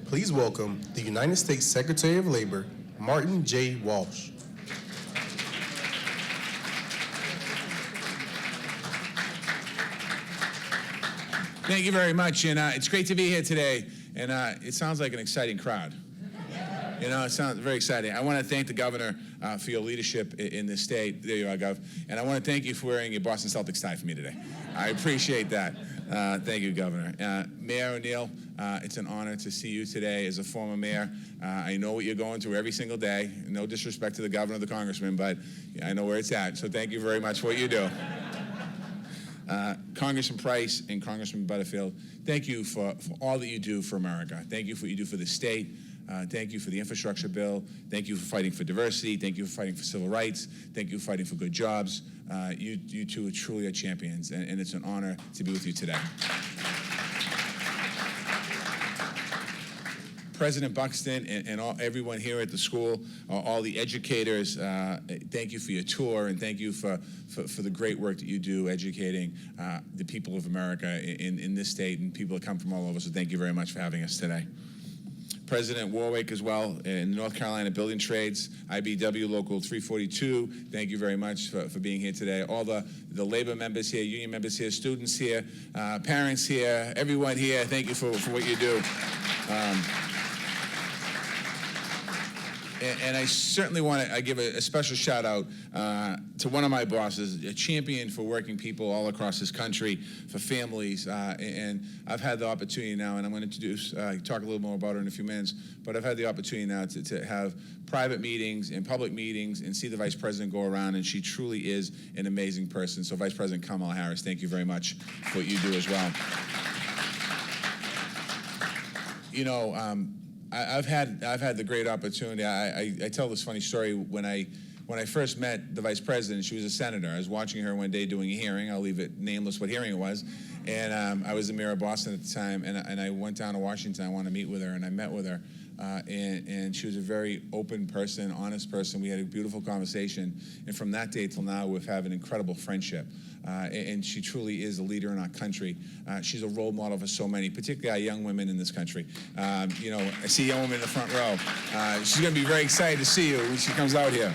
Please welcome the United States Secretary of Labor, Martin J. Walsh. Thank you very much, and it's great to be here today, and it sounds like an exciting crowd. You know, it sounds very exciting. I want to thank the governor for your leadership in this state. There you are, Gov. And I want to thank you for wearing your Boston Celtics tie for me today. I appreciate that. Thank you, Governor. Mayor O'Neill, it's an honor to see you today as a former mayor. I know what you're going through every single day. No disrespect to the governor or the congressman, but I know where it's at. So thank you very much for what you do. Congressman Price and Congressman Butterfield, thank you for all that you do for America. Thank you for what you do for the state. Thank you for the infrastructure bill. Thank you for fighting for diversity. Thank you for fighting for civil rights. Thank you for fighting for good jobs. You two truly are champions, and it's an honor to be with you today. President Buxton and everyone here at the school, all the educators, thank you for your tour, and thank you for the great work that you do educating the people of America in this state and people that come from all over. So thank you very much for having us today. President Warwick as well in North Carolina Building Trades, IBW Local 342, thank you very much for being here today. All the labor members here, union members here, students here, parents here, everyone here, thank you for what you do. And I certainly want to give a special shout out to one of my bosses, a champion for working people all across this country, for families. And I've had the opportunity now, and I'm going to talk a little more about her in a few minutes, but I've had the opportunity now to have private meetings and public meetings and see the Vice President go around, and she truly is an amazing person. So Vice President Kamala Harris, thank you very much for what you do as well. You know, I've had the great opportunity. I tell this funny story. When I first met the Vice President, she was a senator. I was watching her one day doing a hearing. I'll leave it nameless what hearing it was. And I was the mayor of Boston at the time, and I went down to Washington. I wanted to meet with her, and I met with her. And she was a very open person, honest person. We had a beautiful conversation. And from that day till now, we've had an incredible friendship. And she truly is a leader in our country. She's a role model for so many, particularly our young women in this country. You know, I see a young woman in the front row. She's going to be very excited to see you when she comes out here.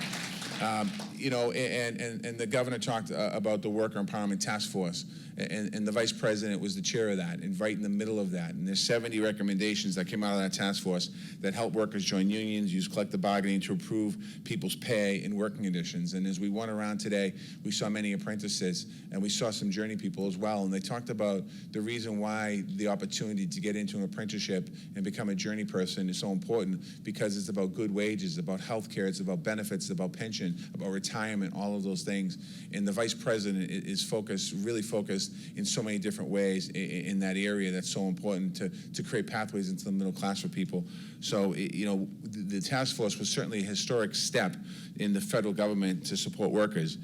You know, and the governor talked about the Worker Empowerment Task Force, and the Vice President was the chair of that, and right in the middle of that. And there's 70 recommendations that came out of that task force that help workers join unions, use collective bargaining to improve people's pay and working conditions. And as we went around today, we saw many apprentices, and we saw some journey people as well. And they talked about the reason why the opportunity to get into an apprenticeship and become a journey person is so important, because it's about good wages, about health care, it's about benefits, it's about pension, about retirement, all of those things. And the Vice President is really focused in so many different ways in that area that's so important to create pathways into the middle class for people. So, you know, the task force was certainly a historic step in the federal government to support workers.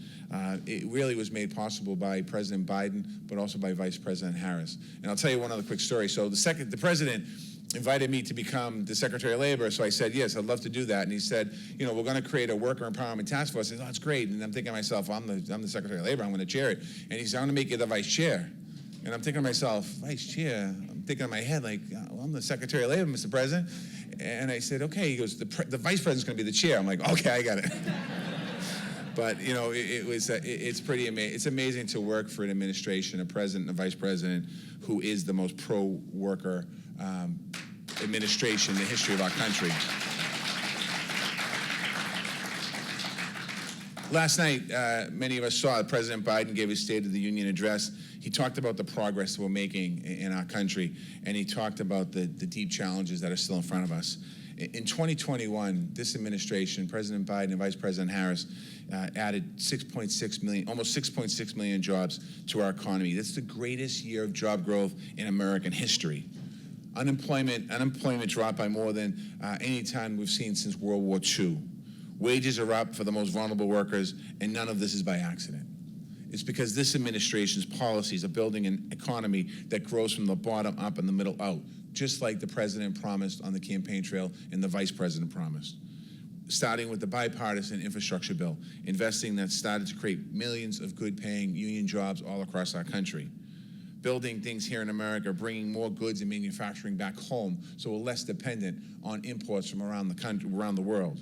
It really was made possible by President Biden, but also by Vice President Harris. And I'll tell you one other quick story. So the President invited me to become the Secretary of Labor, so I said, yes, I'd love to do that. And he said, you know, we're going to create a Worker Empowerment Task Force. I said, oh, that's great. And I'm thinking to myself, I'm the Secretary of Labor, I'm going to chair it. And he said, I'm going to make you the Vice Chair. And I'm thinking to myself, Vice Chair? I'm thinking in my head, like, well, I'm the Secretary of Labor, Mr. President. And I said, okay. He goes, the Vice President's going to be the chair. I'm like, okay, I got it. But, you know, it's pretty amazing. It's amazing to work for an administration, a president and a vice president who is the most pro-worker administration in the history of our country. Last night, many of us saw President Biden gave his State of the Union address. He talked about the progress we're making in our country, and he talked about the deep challenges that are still in front of us. In 2021, this administration, President Biden and Vice President Harris, added 6.6 million, almost 6.6 million jobs to our economy. That's the greatest year of job growth in American history. Unemployment dropped by more than any time we've seen since World War II. Wages are up for the most vulnerable workers, and none of this is by accident. It's because this administration's policies are building an economy that grows from the bottom up and the middle out, just like the president promised on the campaign trail and the vice president promised. Starting with the bipartisan infrastructure bill, investing that started to create millions of good-paying union jobs all across our country. building things here in America, bringing more goods and manufacturing back home, so we're less dependent on imports from around the country, around the world,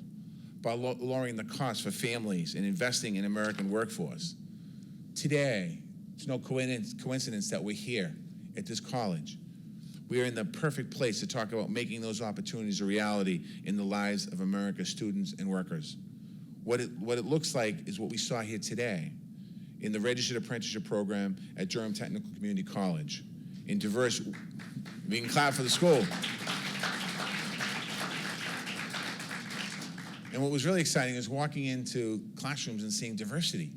by lowering the cost for families and investing in American workforce. Today, it's no coincidence that we're here at this college. We are in the perfect place to talk about making those opportunities a reality in the lives of America's students and workers. What it looks like is what we saw here today in the Registered Apprenticeship Program at Durham Technical Community College. In diverse, we can clap for the school. And what was really exciting is walking into classrooms and seeing diversity,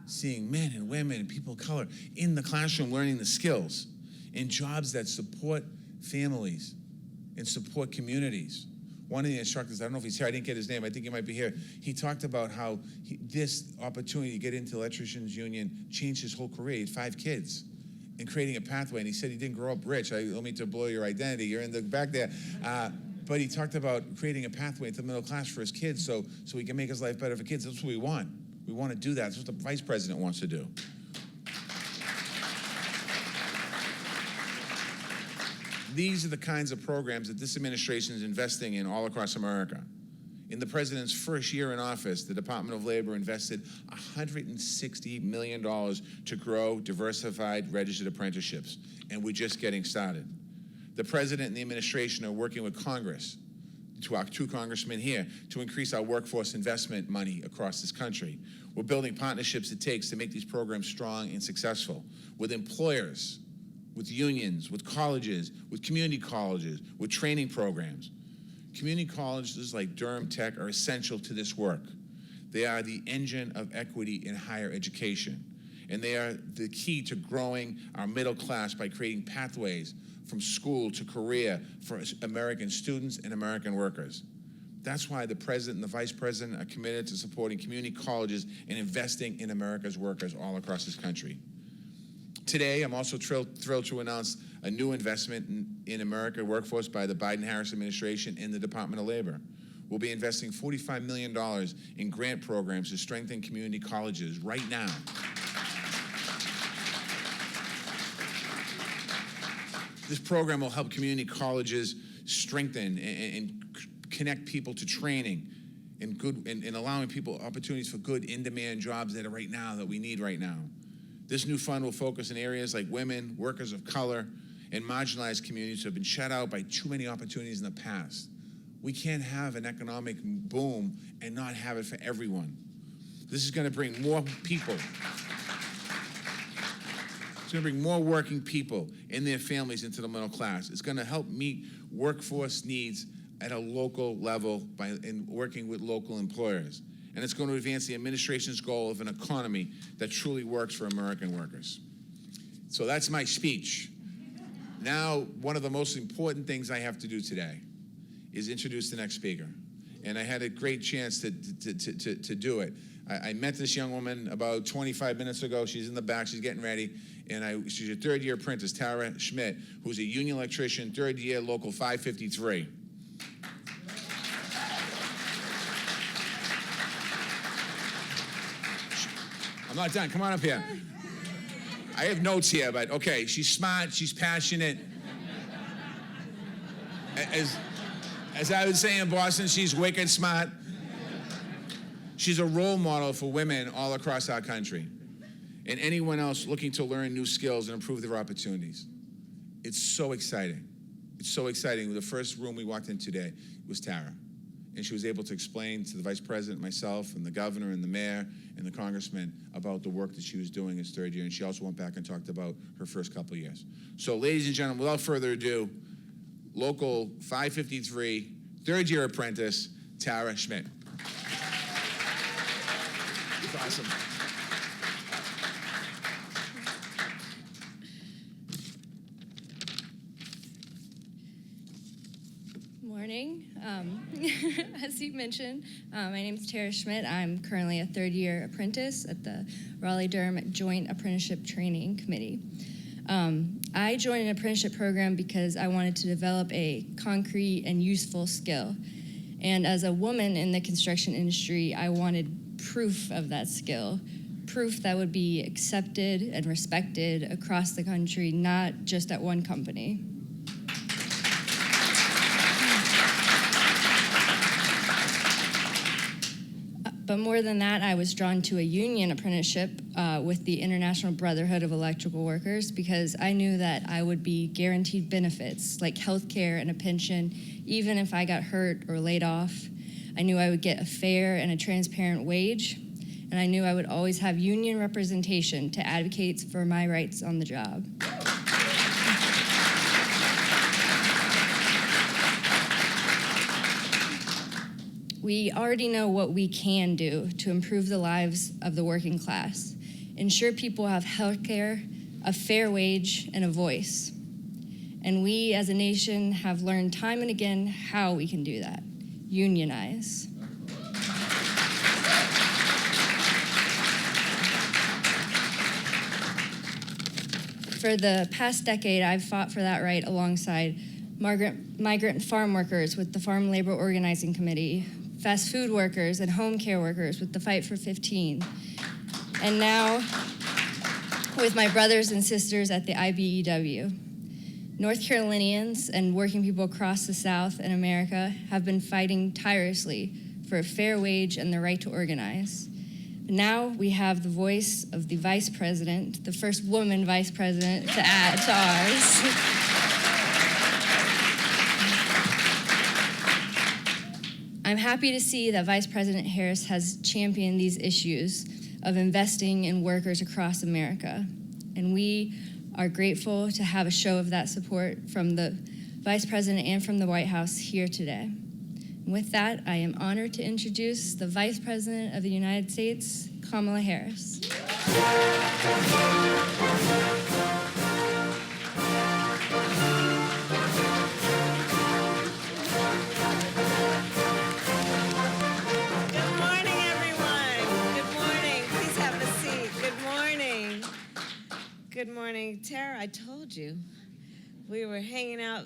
seeing men and women and people of color in the classroom learning the skills in jobs that support families and support communities. One of the instructors, I don't know if he's here, I didn't get his name, I think he might be here, he talked about how this opportunity to get into electricians union changed his whole career. He had 5 kids and creating a pathway, and he said he didn't grow up rich. I don't mean to blow your identity, you're in the back there. But he talked about creating a pathway into the middle class for his kids so he can make his life better for kids. That's what we want. We want to do that. That's what the vice president wants to do. These are the kinds of programs that this administration is investing in all across America. In the president's first year in office, the Department of Labor invested $160 million to grow diversified registered apprenticeships, and we're just getting started. The president and the administration are working with Congress, to our 2 congressmen here, to increase our workforce investment money across this country. We're building partnerships it takes to make these programs strong and successful with employers, with unions, with colleges, with community colleges, with training programs. Community colleges like Durham Tech are essential to this work. They are the engine of equity in higher education, and they are the key to growing our middle class by creating pathways from school to career for American students and American workers. That's why the president and the vice president are committed to supporting community colleges and investing in America's workers all across this country. Today, I'm also thrilled to announce a new investment in America workforce by the Biden-Harris administration and the Department of Labor. We'll be investing $45 million in grant programs to strengthen community colleges right now. This program will help community colleges strengthen and connect people to training and allowing people opportunities for good in-demand jobs that we need right now. This new fund will focus in areas like women, workers of color, and marginalized communities who have been shut out by too many opportunities in the past. We can't have an economic boom and not have it for everyone. This is going to bring more people. It's going to bring more working people and their families into the middle class. It's going to help meet workforce needs at a local level in working with local employers. And it's going to advance the administration's goal of an economy that truly works for American workers. So that's my speech. Now, one of the most important things I have to do today is introduce the next speaker. And I had a great chance to do it. I met this young woman about 25 minutes ago. She's in the back, she's getting ready. And she's a 3rd-year apprentice, Tara Schmidt, who's a union electrician, 3rd year, local 553. I'm not done, come on up here. I have notes here, but okay, she's smart, she's passionate. As I would say in Boston, she's wicked smart. She's a role model for women all across our country and anyone else looking to learn new skills and improve their opportunities. It's so exciting. It's so exciting. The first room we walked in today was Tara. And she was able to explain to the vice president, myself, and the governor, and the mayor, and the congressman about the work that she was doing in his 3rd year. And she also went back and talked about her first couple of years. So, ladies and gentlemen, without further ado, local 553, 3rd-year apprentice, Tara Schmidt. It's awesome. Morning. As you mentioned, my name is Tara Schmidt. I'm currently a 3rd-year apprentice at the Raleigh-Durham Joint Apprenticeship Training Committee. I joined an apprenticeship program because I wanted to develop a concrete and useful skill. And as a woman in the construction industry, I wanted proof of that skill proof that would be accepted and respected across the country, not just at one company. But more than that, I was drawn to a union apprenticeship with the International Brotherhood of Electrical Workers because I knew that I would be guaranteed benefits like health care and a pension, even if I got hurt or laid off. I knew I would get a fair and a transparent wage, and I knew I would always have union representation to advocate for my rights on the job. We already know what we can do to improve the lives of the working class, ensure people have health care, a fair wage, and a voice. And we as a nation have learned time and again how we can do that. Unionize. For the past decade, I've fought for that right alongside migrant farm workers with the Farm Labor Organizing Committee, fast food workers and home care workers with the Fight for 15, and now with my brothers and sisters at the IBEW. North Carolinians and working people across the South and America have been fighting tirelessly for a fair wage and the right to organize. Now we have the voice of the vice president, the first woman vice president, to add to ours. I'm happy to see that Vice President Harris has championed these issues of investing in workers across America. And we are grateful to have a show of that support from the Vice President and from the White House here today. And with that, I am honored to introduce the Vice President of the United States, Kamala Harris. Good morning, Tara. I told you we were hanging out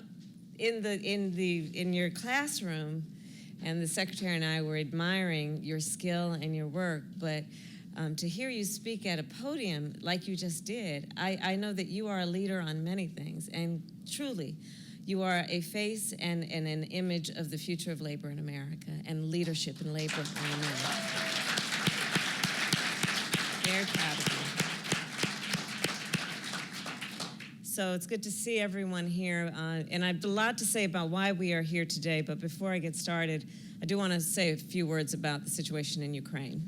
in your classroom, and the secretary and I were admiring your skill and your work. But to hear you speak at a podium like you just did, I know that you are a leader on many things, and truly, you are a face and an image of the future of labor in America and leadership in labor in America. Very proud of you. So it's good to see everyone here, and I have a lot to say about why we are here today, but before I get started, I do want to say a few words about the situation in Ukraine.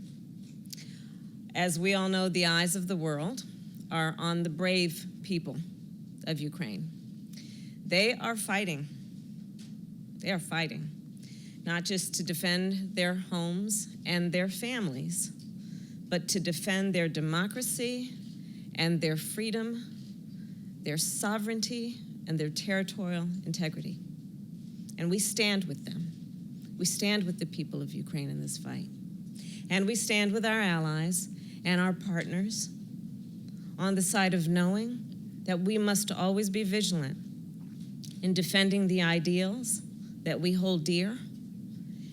As we all know, the eyes of the world are on the brave people of Ukraine. They are fighting. They are fighting, not just to defend their homes and their families, but to defend their democracy and their freedom, their sovereignty, and their territorial integrity. And we stand with them. We stand with the people of Ukraine in this fight. And we stand with our allies and our partners on the side of knowing that we must always be vigilant in defending the ideals that we hold dear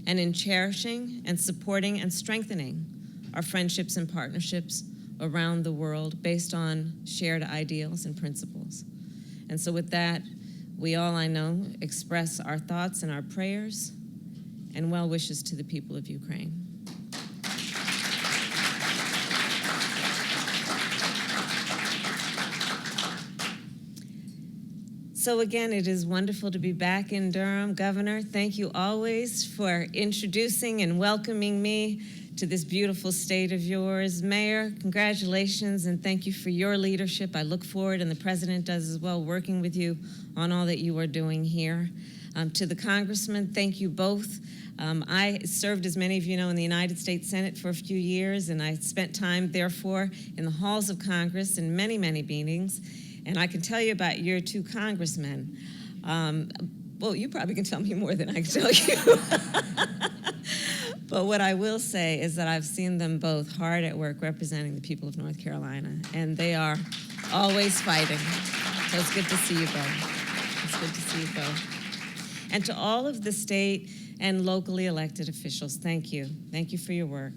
and in cherishing and supporting and strengthening our friendships and partnerships around the world based on shared ideals and principles. And so with that, we all, I know, express our thoughts and our prayers and well wishes to the people of Ukraine. So again, it is wonderful to be back in Durham. Governor, thank you always for introducing and welcoming me to this beautiful state of yours. Mayor, congratulations, and thank you for your leadership. I look forward, and the President does as well, working with you on all that you are doing here. To the Congressman, thank you both. I served, as many of you know, in the United States Senate for a few years, and I spent time, therefore, in the halls of Congress in many, many meetings. And I can tell you about your two congressmen. Well, you probably can tell me more than I can tell you. But what I will say is that I've seen them both hard at work representing the people of North Carolina, and they are always fighting. So it's good to see you both. It's good to see you both. And to all of the state and locally elected officials, thank you. Thank you for your work.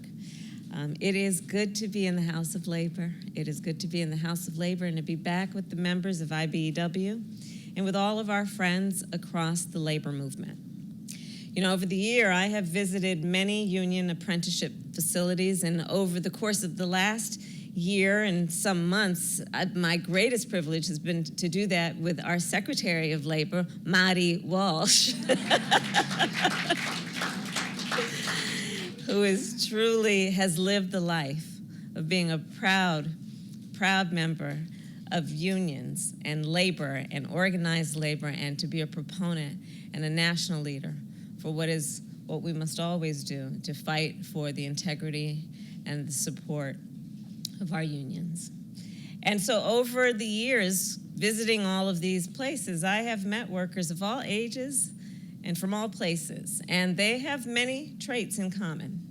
It is good to be in the House of Labor. It is good to be in the House of Labor and to be back with the members of IBEW and with all of our friends across the labor movement. You know, over the year, I have visited many union apprenticeship facilities, and over the course of the last year and some months, my greatest privilege has been to do that with our Secretary of Labor, Marty Walsh, who is truly has lived the life of being a proud member of unions and labor and organized labor, and to be a proponent and a national leader for what we must always do, to fight for the integrity and the support of our unions. And so over the years, visiting all of these places, I have met workers of all ages and from all places, and they have many traits in common.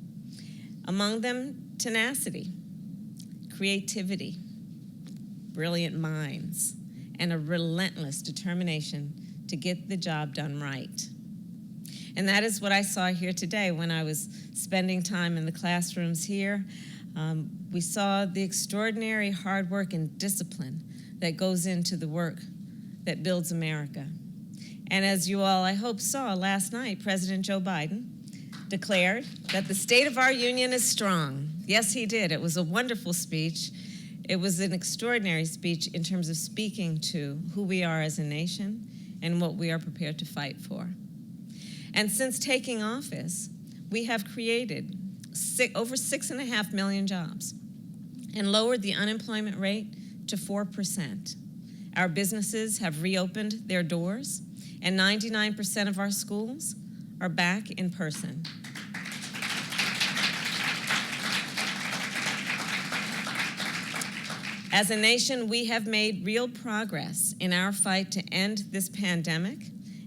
Among them, tenacity, creativity, brilliant minds, and a relentless determination to get the job done right. And that is what I saw here today when I was spending time in the classrooms here. We saw the extraordinary hard work and discipline that goes into the work that builds America. And as you all, I hope, saw last night, President Joe Biden declared that the state of our union is strong. Yes, he did. It was a wonderful speech. It was an extraordinary speech in terms of speaking to who we are as a nation and what we are prepared to fight for. And since taking office, we have created over 6.5 million jobs and lowered the unemployment rate to 4%. Our businesses have reopened their doors, and 99% of our schools are back in person. As a nation, we have made real progress in our fight to end this pandemic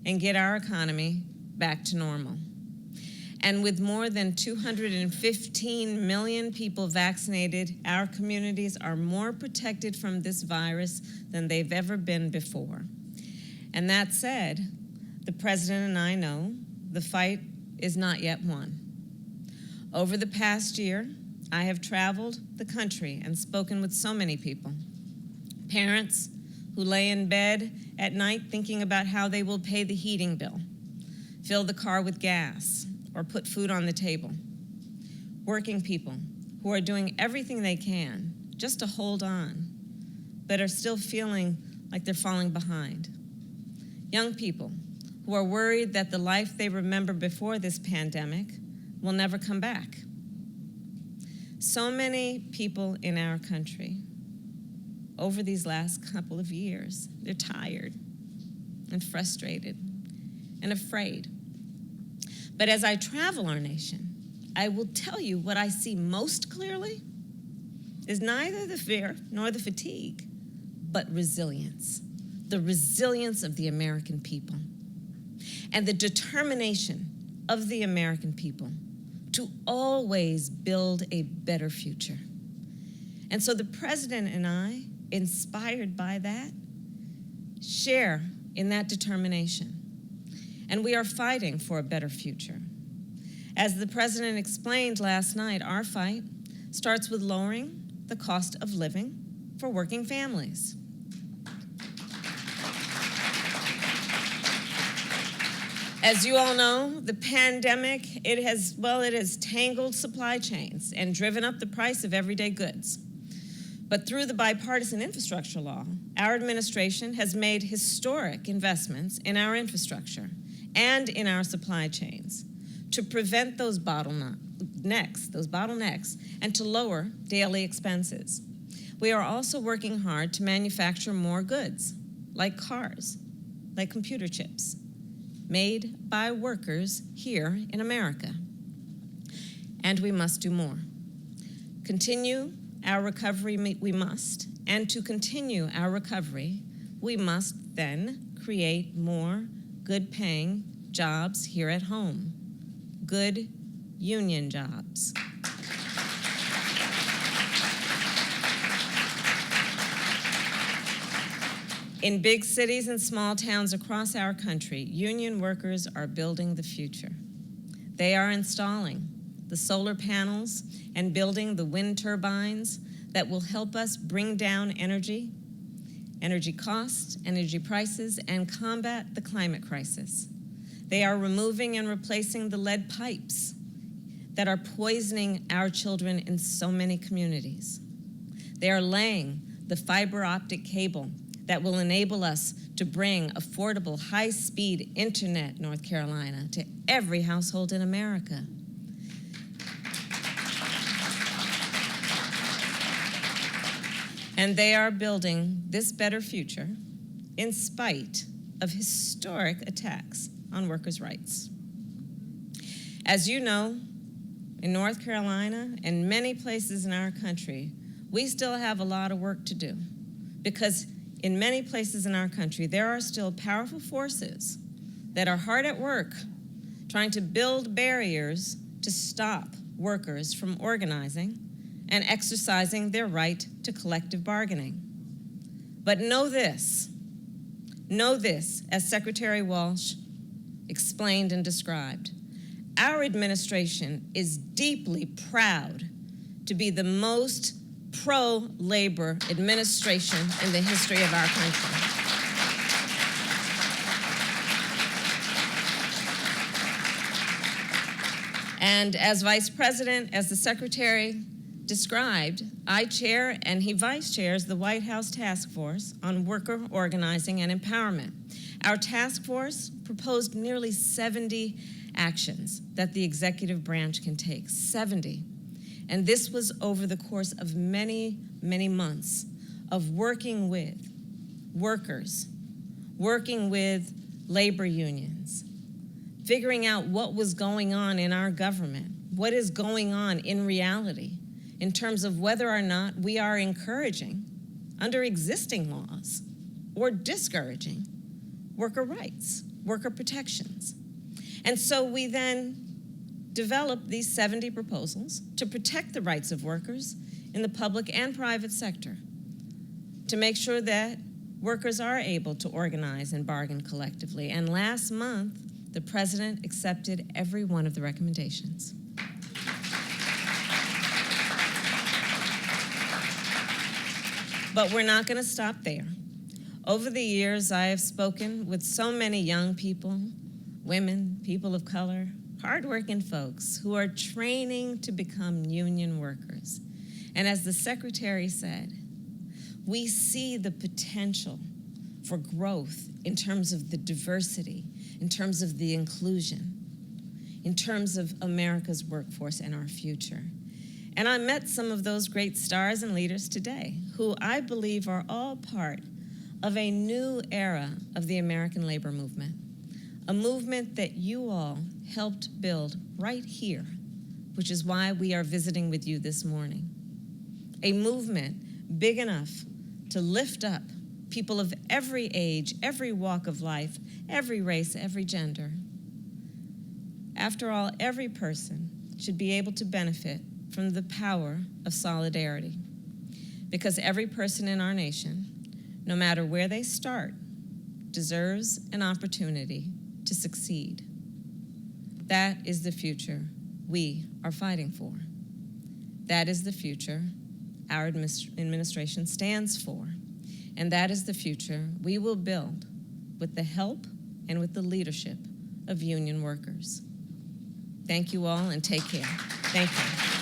and get our economy back to normal. And with more than 215 million people vaccinated, our communities are more protected from this virus than they've ever been before. And that said, the president and I know the fight is not yet won. Over the past year, I have traveled the country and spoken with so many people. Parents who lay in bed at night thinking about how they will pay the heating bill, fill the car with gas, or put food on the table. Working people who are doing everything they can just to hold on, but are still feeling like they're falling behind. Young people who are worried that the life they remember before this pandemic will never come back. So many people in our country over these last couple of years, they're tired and frustrated and afraid. But as I travel our nation, I will tell you what I see most clearly is neither the fear nor the fatigue, but resilience. The resilience of the American people and the determination of the American people to always build a better future. And so the president and I, inspired by that, share in that determination. And we are fighting for a better future. As the president explained last night, our fight starts with lowering the cost of living for working families. As you all know, the pandemic, it has tangled supply chains and driven up the price of everyday goods. But through the bipartisan infrastructure law, our administration has made historic investments in our infrastructure and in our supply chains to prevent those bottlenecks, and to lower daily expenses. We are also working hard to manufacture more goods, like cars, like computer chips, made by workers here in America. And we must do more. Continue our recovery, we must. And to continue our recovery, we must then create more good-paying jobs here at home. Good union jobs. In big cities and small towns across our country, union workers are building the future. They are installing the solar panels, and building the wind turbines that will help us bring down energy costs, energy prices, and combat the climate crisis. They are removing and replacing the lead pipes that are poisoning our children in so many communities. They are laying the fiber optic cable that will enable us to bring affordable, high-speed internet, North Carolina, to every household in America. And they are building this better future in spite of historic attacks on workers' rights. As you know, in North Carolina and many places in our country, we still have a lot of work to do, because in many places in our country, there are still powerful forces that are hard at work trying to build barriers to stop workers from organizing and exercising their right to collective bargaining. But know this, as Secretary Walsh explained and described, our administration is deeply proud to be the most pro-labor administration in the history of our country. And as Vice President, as the Secretary described, I chair and he vice chairs the White House Task Force on Worker Organizing and Empowerment. Our task force proposed nearly 70 actions that the executive branch can take, 70. And this was over the course of many, many months of working with workers, working with labor unions, figuring out what was going on in our government, what is going on in reality, in terms of whether or not we are encouraging, under existing laws, or discouraging worker rights, worker protections. And so we then developed these 70 proposals to protect the rights of workers in the public and private sector, to make sure that workers are able to organize and bargain collectively. And last month, the President accepted every one of the recommendations. But we're not going to stop there. Over the years, I have spoken with so many young people, women, people of color, hardworking folks who are training to become union workers. And as the Secretary said, we see the potential for growth in terms of the diversity, in terms of the inclusion, in terms of America's workforce and our future. And I met some of those great stars and leaders today, who I believe are all part of a new era of the American labor movement, a movement that you all helped build right here, which is why we are visiting with you this morning. A movement big enough to lift up people of every age, every walk of life, every race, every gender. After all, every person should be able to benefit from the power of solidarity, because every person in our nation, no matter where they start, deserves an opportunity to succeed. That is the future we are fighting for. That is the future our administration stands for. And that is the future we will build with the help and with the leadership of union workers. Thank you all, and take care. Thank you.